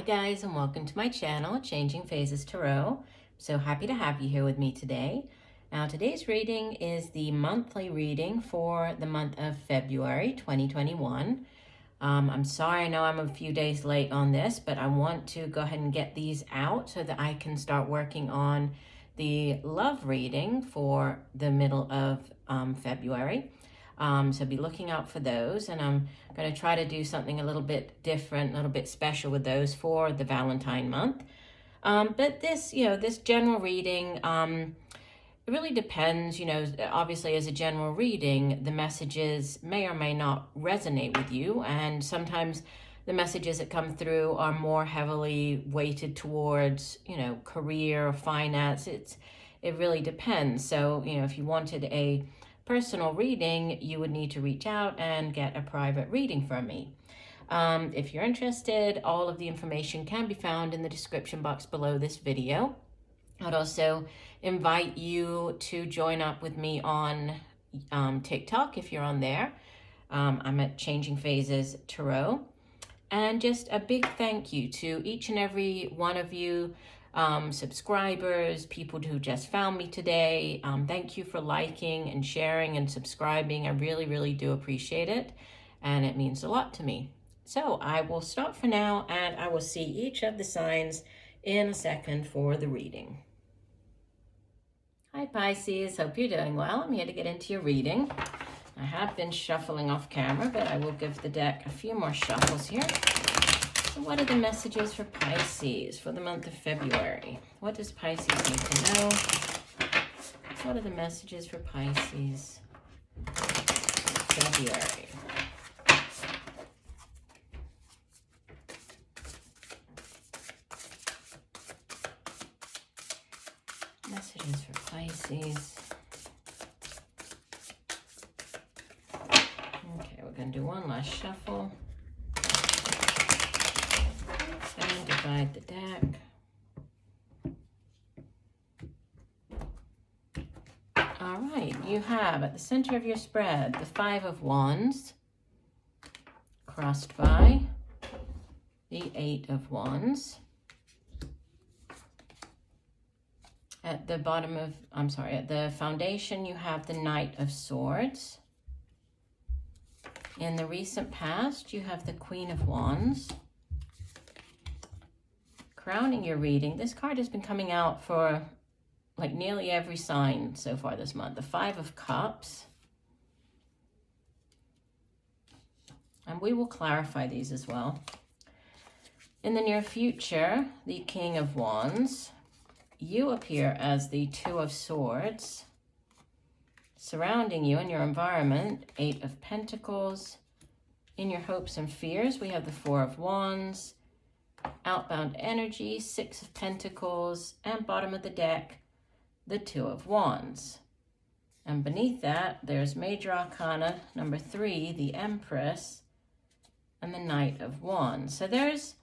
Hi guys, and welcome to my channel, Changing Phases Tarot. So happy to have you here with me today. Now today's reading is the monthly reading for the month of February 2021. I'm sorry, I know I'm a few days late on this, but I want to go ahead and get these out so that I can start working on the love reading for the middle of February. So be looking out for those, and I'm going to try to do something a little bit different, a little bit special with those for the Valentine month. But this, this general reading, it really depends, obviously as a general reading, the messages may or may not resonate with you. And sometimes the messages that come through are more heavily weighted towards, career or finance. It really depends. So, if you wanted a personal reading, you would need to reach out and get a private reading from me. If you're interested, all of the information can be found in the description box below this video. I'd also invite you to join up with me on TikTok if you're on there. I'm at Changing Phases Tarot. And just a big thank you to each and every one of you, subscribers, people who just found me today. Thank you for liking and sharing and subscribing. I really, really do appreciate it. And it means a lot to me. So I will stop for now, and I will see each of the signs in a second for the reading. Hi Pisces, hope you're doing well. I'm here to get into your reading. I have been shuffling off camera, but I will give the deck a few more shuffles here. So what are the messages for Pisces for the month of February? What does Pisces need to know? What are the messages for Pisces February? Messages for Pisces. Okay, we're going to do one last shuffle. And divide the deck. All right, you have at the center of your spread the Five of Wands, crossed by the Eight of Wands. At the bottom of, at the foundation, you have the Knight of Swords. In the recent past, you have the Queen of Wands. Crowning your reading, this card has been coming out for like nearly every sign so far this month. The Five of Cups. And we will clarify these as well. In the near future, the King of Wands. You appear as the Two of Swords. Surrounding you in your environment, Eight of Pentacles. In your hopes and fears, we have the Four of Wands. Outbound energy, Six of Pentacles, and bottom of the deck, the Two of Wands. And beneath that, there's Major Arcana number 3, the Empress, and the Knight of Wands. So there's,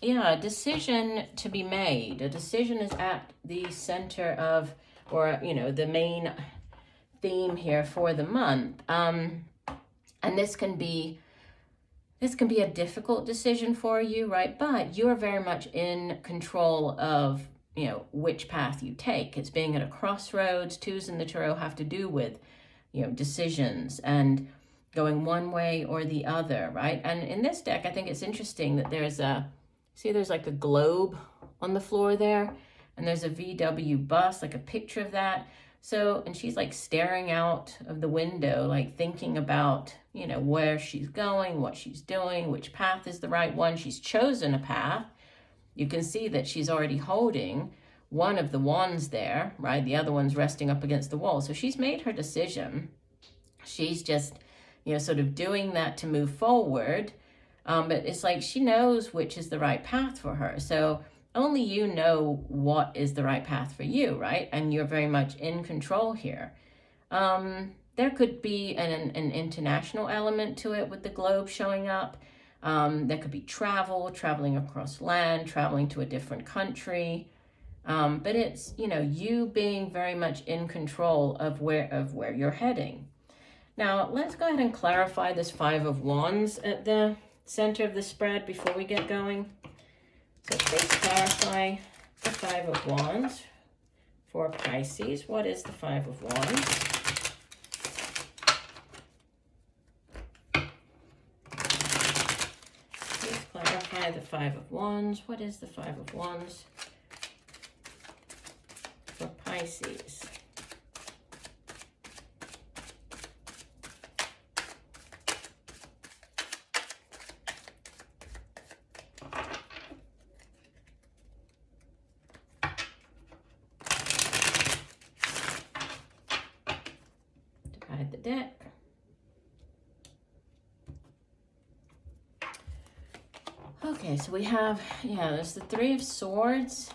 a decision to be made. A decision is at the center of, or, the main theme here for the month. And this can be a difficult decision for you, right? But you're very much in control of, which path you take. It's being at a crossroads. Twos in the tarot have to do with, decisions and going one way or the other, right? And in this deck, I think it's interesting that there's like a globe on the floor there, and there's a VW bus, like a picture of that. So, and she's like staring out of the window, like thinking about, where she's going, what she's doing, which path is the right one. She's chosen a path. You can see that she's already holding one of the wands there, right? The other one's resting up against the wall. So she's made her decision. She's just, sort of doing that to move forward. But it's like she knows which is the right path for her. So only you know what is the right path for you, right? And you're very much in control here. There could be an international element to it with the globe showing up. There could be traveling across land, traveling to a different country. But it's, you being very much in control of where you're heading. Now, let's go ahead and clarify this Five of Wands at the center of the spread before we get going. Please clarify the Five of Wands for Pisces. What is the Five of Wands? Please clarify the Five of Wands. What is the Five of Wands for Pisces? The deck. Okay, so we have, yeah, there's the Three of Swords,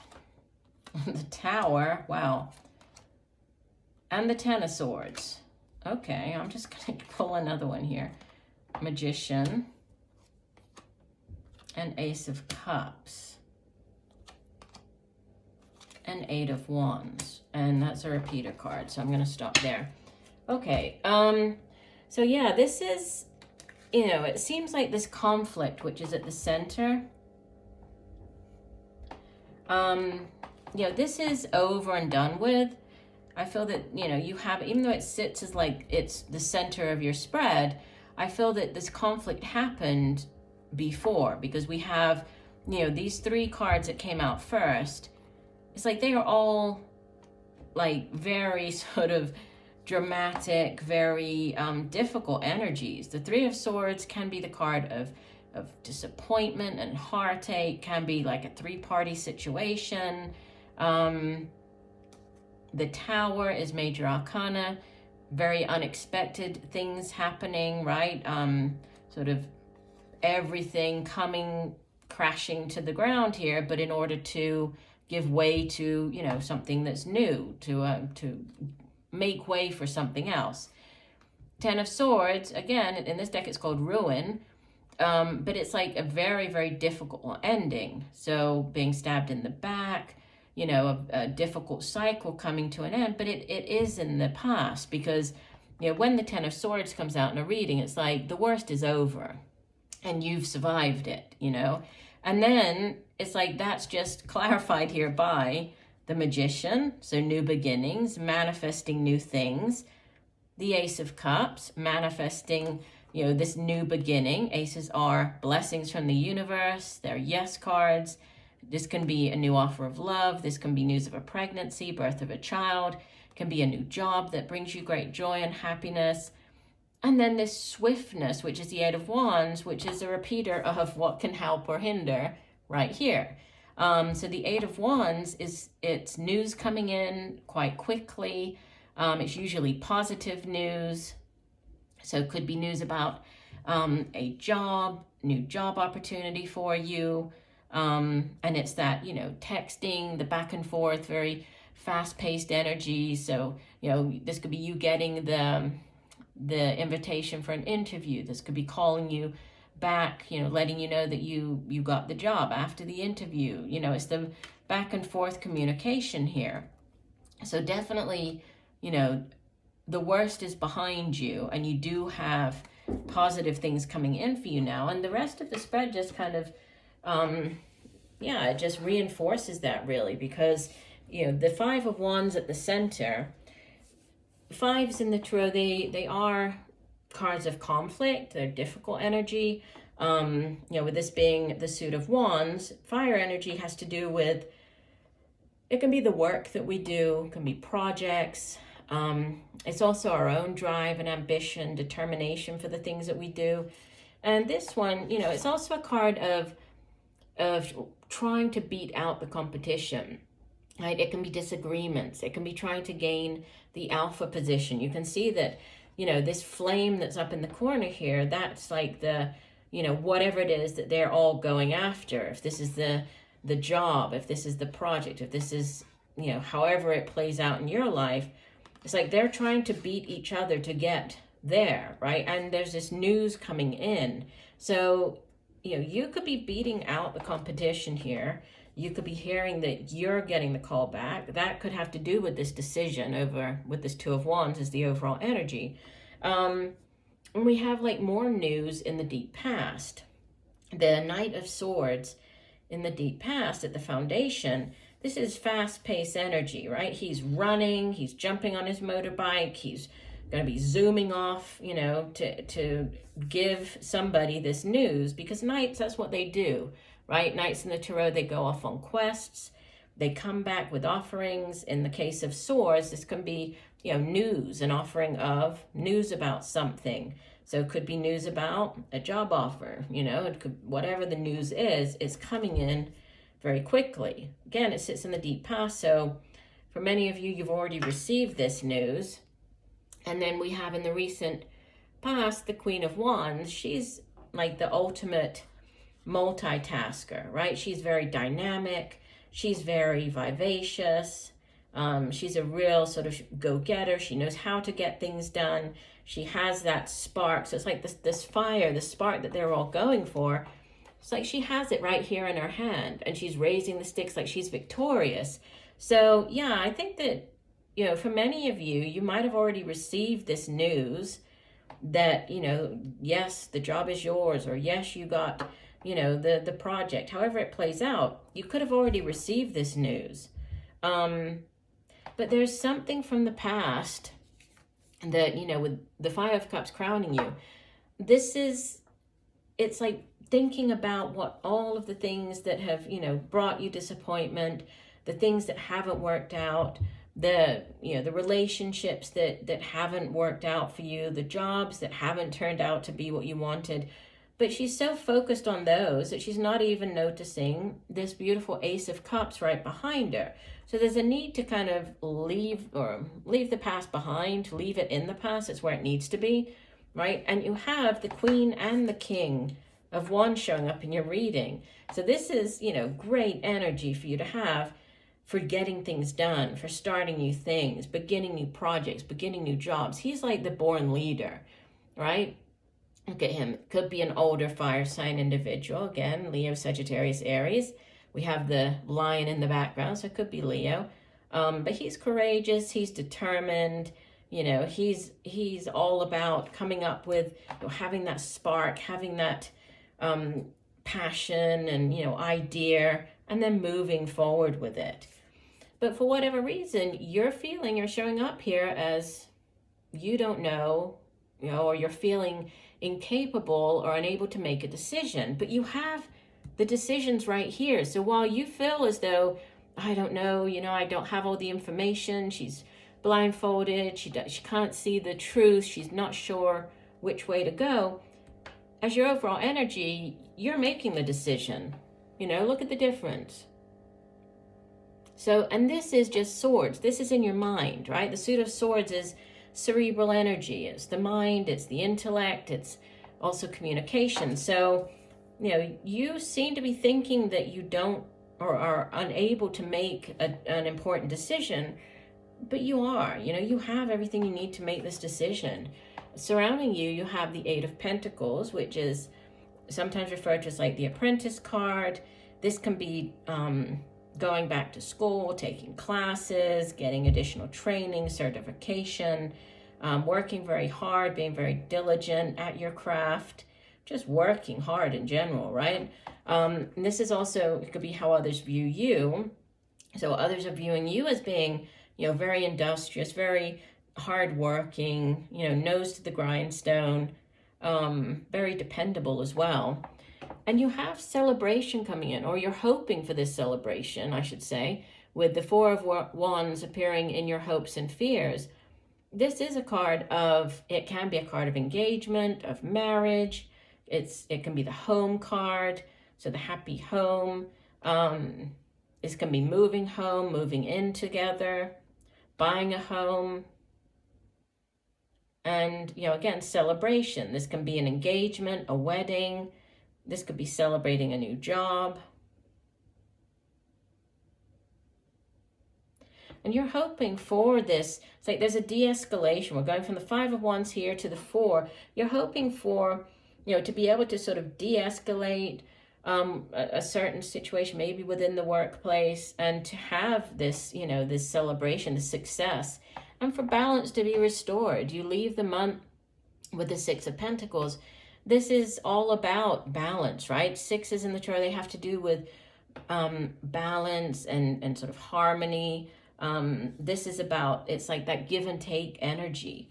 the Tower, wow, and the Ten of Swords. Okay, I'm just going to pull another one here. Magician and Ace of Cups and Eight of Wands, and that's a repeater card, so I'm going to stop there. Okay, so yeah, this is, you know, it seems like this conflict, which is at the center, you know, this is over and done with. I feel that, you know, you have, even though it sits as like it's the center of your spread, I feel that this conflict happened before, because we have, you know, these three cards that came out first. It's like they are all like very sort of dramatic, very difficult energies. The Three of Swords can be the card of disappointment and heartache, can be like a three-party situation. The Tower is major arcana, very unexpected things happening, right? Sort of everything coming crashing to the ground here, but in order to give way to, you know, something that's new, to make way for something else. Ten of Swords, again, in this deck it's called Ruin, but it's like a very, very difficult ending. So being stabbed in the back, you know, a difficult cycle coming to an end, but it is in the past, because, you know, when the Ten of Swords comes out in a reading, it's like the worst is over and you've survived it, you know. And then it's like that's just clarified here by the Magician, so new beginnings, manifesting new things. The Ace of Cups, manifesting, you know, this new beginning. Aces are blessings from the universe. They're yes cards. This can be a new offer of love. This can be news of a pregnancy, birth of a child. It can be a new job that brings you great joy and happiness. And then this swiftness, which is the Eight of Wands, which is a repeater of what can help or hinder right here. So the Eight of Wands it's news coming in quite quickly. It's usually positive news. So it could be news about a job, new job opportunity for you. And it's that, you know, texting, the back and forth, very fast-paced energy. So, you know, this could be you getting the invitation for an interview. This could be calling you back, you know, letting you know that you got the job after the interview. You know, it's the back and forth communication here. So definitely, you know, the worst is behind you, and you do have positive things coming in for you now. And the rest of the spread just kind of, yeah, it just reinforces that, really, because, you know, the Five of Wands at the center, fives in the tarot, they are cards of conflict. They're difficult energy. You know, with this being the suit of wands, fire energy has to do with, it can be the work that we do, it can be projects. It's also our own drive and ambition, determination for the things that we do. And this one, you know, it's also a card of trying to beat out the competition. Right? It can be disagreements. It can be trying to gain the alpha position. You can see that, you know, this flame that's up in the corner here, that's like the, you know, whatever it is that they're all going after. If this is the job, if this is the project, if this is, you know, however it plays out in your life, it's like they're trying to beat each other to get there, right? And there's this news coming in. So, you know, you could be beating out the competition here. You could be hearing that you're getting the call back. That could have to do with this decision over, with this Two of Wands is the overall energy. And we have like more news in the deep past. The Knight of Swords in the deep past at the foundation, this is fast-paced energy, right? He's running, he's jumping on his motorbike, he's going to be zooming off, you know, to give somebody this news, because knights, that's what they do, right? Knights in the tarot, they go off on quests, they come back with offerings. In the case of swords, this can be, you know, news, an offering of news about something. So it could be news about a job offer, you know, it could, whatever the news is, it's coming in very quickly. Again, it sits in the deep past, so for many of you, you've already received this news. And then we have in the recent past, the Queen of Wands. She's like the ultimate multitasker, right? She's very dynamic. She's very vivacious. She's a real sort of go-getter. She knows how to get things done. She has that spark. So it's like this fire, the spark that they're all going for. It's like she has it right here in her hand, and she's raising the sticks like she's victorious. So yeah, I think that, you know, for many of you, you might have already received this news that, you know, yes, the job is yours, or yes, you got, you know, the project. However it plays out, you could have already received this news. But there's something from the past that, you know, with the Five of Cups crowning you, it's like thinking about what all of the things that have, you know, brought you disappointment, the things that haven't worked out, the relationships that haven't worked out for you, the jobs that haven't turned out to be what you wanted. But she's so focused on those that she's not even noticing this beautiful Ace of Cups right behind her. So there's a need to kind of leave the past behind, leave it in the past. It's where it needs to be, right? And you have the Queen and the King of Wands showing up in your reading. So this is, you know, great energy for you to have for getting things done, for starting new things, beginning new projects, beginning new jobs. He's like the born leader, right? Look at him. Could be an older fire sign individual. Again, Leo, Sagittarius, Aries. We have the lion in the background, so it could be Leo. But he's courageous. He's determined. You know, he's all about coming up with, you know, having that spark, having that passion and, you know, idea, and then moving forward with it. But for whatever reason, you're showing up here as you don't know, you know, or you're feeling incapable or unable to make a decision. But you have the decisions right here. So while you feel as though, I don't know, you know, I don't have all the information, she's blindfolded, she can't see the truth, she's not sure which way to go, as your overall energy, you're making the decision. You know, look at the difference. So, and this is just swords. This is in your mind, right? The Suit of Swords is cerebral energy. It's the mind, it's the intellect, it's also communication. So, you know, you seem to be thinking that you don't or are unable to make an important decision, but you are. You know, you have everything you need to make this decision. Surrounding you, you have the Eight of Pentacles, which is sometimes referred to as like the apprentice card. This can be going back to school, taking classes, getting additional training, certification, working very hard, being very diligent at your craft, just working hard in general, right? And this is also, it could be how others view you. So others are viewing you as being, you know, very industrious, very hardworking, you know, nose to the grindstone, very dependable as well. And you have celebration coming in, or you're hoping for this celebration, I should say, with the Four of Wands appearing in your hopes and fears. This is a card of, it can be a card of engagement, of marriage. It can be the home card, so the happy home. This can be moving home, moving in together, buying a home. And, you know, again, celebration. This can be an engagement, a wedding. This could be celebrating a new job. And you're hoping for this. It's like there's a de-escalation. We're going from the Five of Wands here to the Four. You're hoping for, you know, to be able to sort of de-escalate a certain situation, maybe within the workplace, and to have this, you know, this celebration, this success, and for balance to be restored. You leave the month with the Six of Pentacles. This is all about balance, right? Sixes in the tarot, they have to do with balance and sort of harmony. This is about, it's like that give and take energy.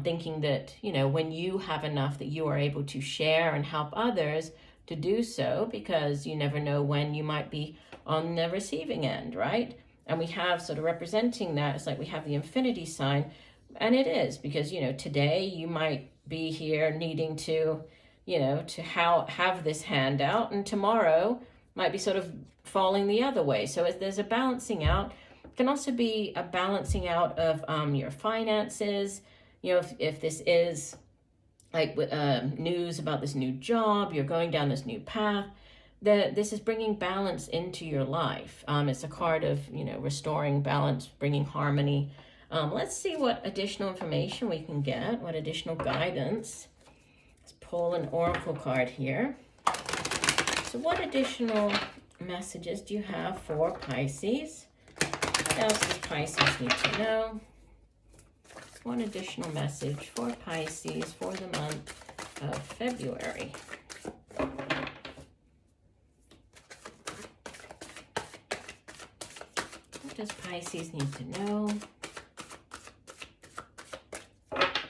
Thinking that, you know, when you have enough, that you are able to share and help others to do so, because you never know when you might be on the receiving end, right? And we have sort of representing that, it's like we have the infinity sign, and it is because, you know, today you might be here needing to, you know, to have this handout, and tomorrow might be sort of falling the other way. So there's a balancing out. It can also be a balancing out of your finances. You know, if this is like news about this new job, you're going down this new path, this is bringing balance into your life. It's a card of, you know, restoring balance, bringing harmony. Let's see what additional information we can get, what additional guidance. Let's pull an oracle card here. So what additional messages do you have for Pisces? What else does Pisces need to know? One additional message for Pisces for the month of February. What does Pisces need to know?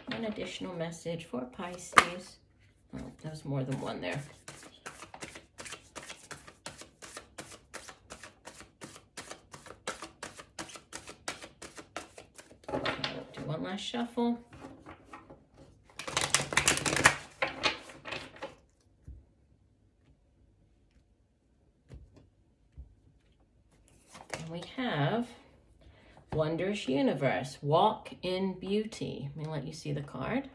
One additional message for Pisces. Oh, there's more than one there. One last shuffle. And we have Wondrous Universe, Walk in Beauty. Let me let you see the card.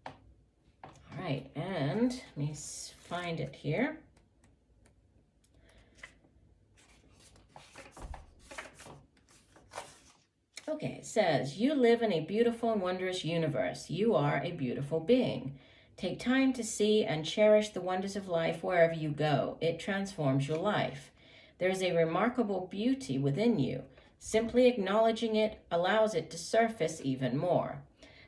All right, and let me find it here. Okay, it says, you live in a beautiful and wondrous universe. You are a beautiful being. Take time to see and cherish the wonders of life wherever you go. It transforms your life. There is a remarkable beauty within you. Simply acknowledging it allows it to surface even more.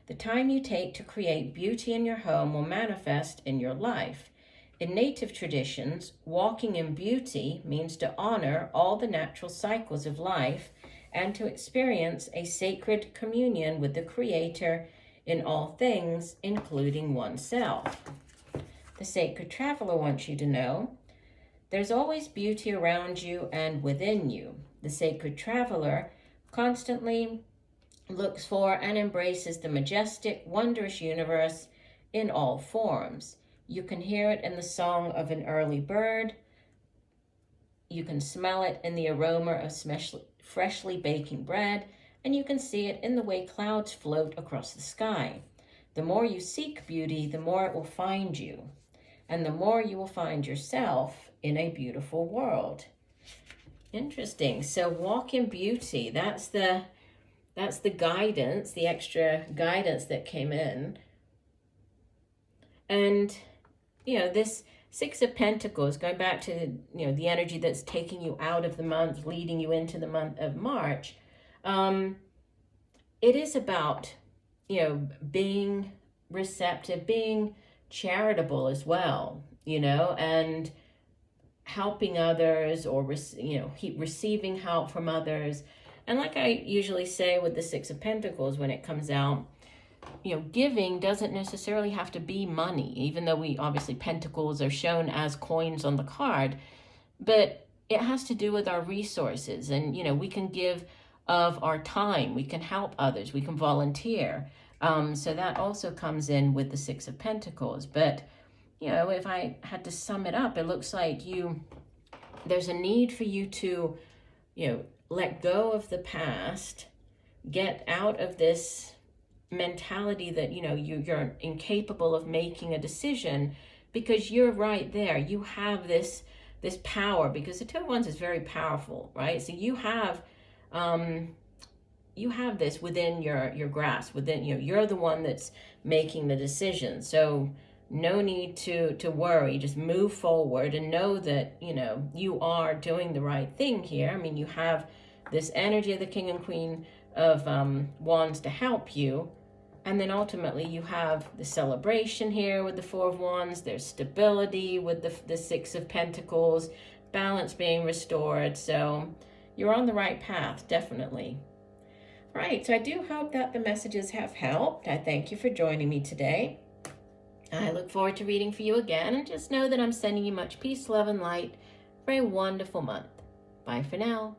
The time you take to create beauty in your home will manifest in your life. In native traditions, walking in beauty means to honor all the natural cycles of life and to experience a sacred communion with the Creator in all things, including oneself. The Sacred Traveler wants you to know, there's always beauty around you and within you. The Sacred Traveler constantly looks for and embraces the majestic, wondrous universe in all forms. You can hear it in the song of an early bird. You can smell it in the aroma of freshly baking bread, and you can see it in the way clouds float across the sky. The more you seek beauty, the more it will find you, and the more you will find yourself in a beautiful world. Interesting. So walk in beauty. That's the guidance, the extra guidance that came in. And, you know, this Six of Pentacles, going back to, you know, the energy that's taking you out of the month, leading you into the month of March. It is about, you know, being receptive, being charitable as well, you know, and helping others, or, you know, receiving help from others. And like I usually say with the Six of Pentacles when it comes out, you know, giving doesn't necessarily have to be money, even though we obviously pentacles are shown as coins on the card, but it has to do with our resources. And, you know, we can give of our time, we can help others, we can volunteer. So that also comes in with the Six of Pentacles. But, you know, if I had to sum it up, it looks like there's a need for you to, you know, let go of the past, get out of this mentality that, you know, you're incapable of making a decision, because you're right there. You have this power, because the Two of Wands is very powerful, right? So you have this within your grasp, within you. You're the one that's making the decision. So no need to worry. Just move forward and know that, you know, you are doing the right thing here. I mean, you have this energy of the King and Queen of Wands to help you. And then ultimately you have the celebration here with the Four of Wands. There's stability with the Six of Pentacles, balance being restored. So you're on the right path, definitely. All right, so I do hope that the messages have helped. I thank you for joining me today. I look forward to reading for you again, and just know that I'm sending you much peace, love, and light for a wonderful month. Bye for now.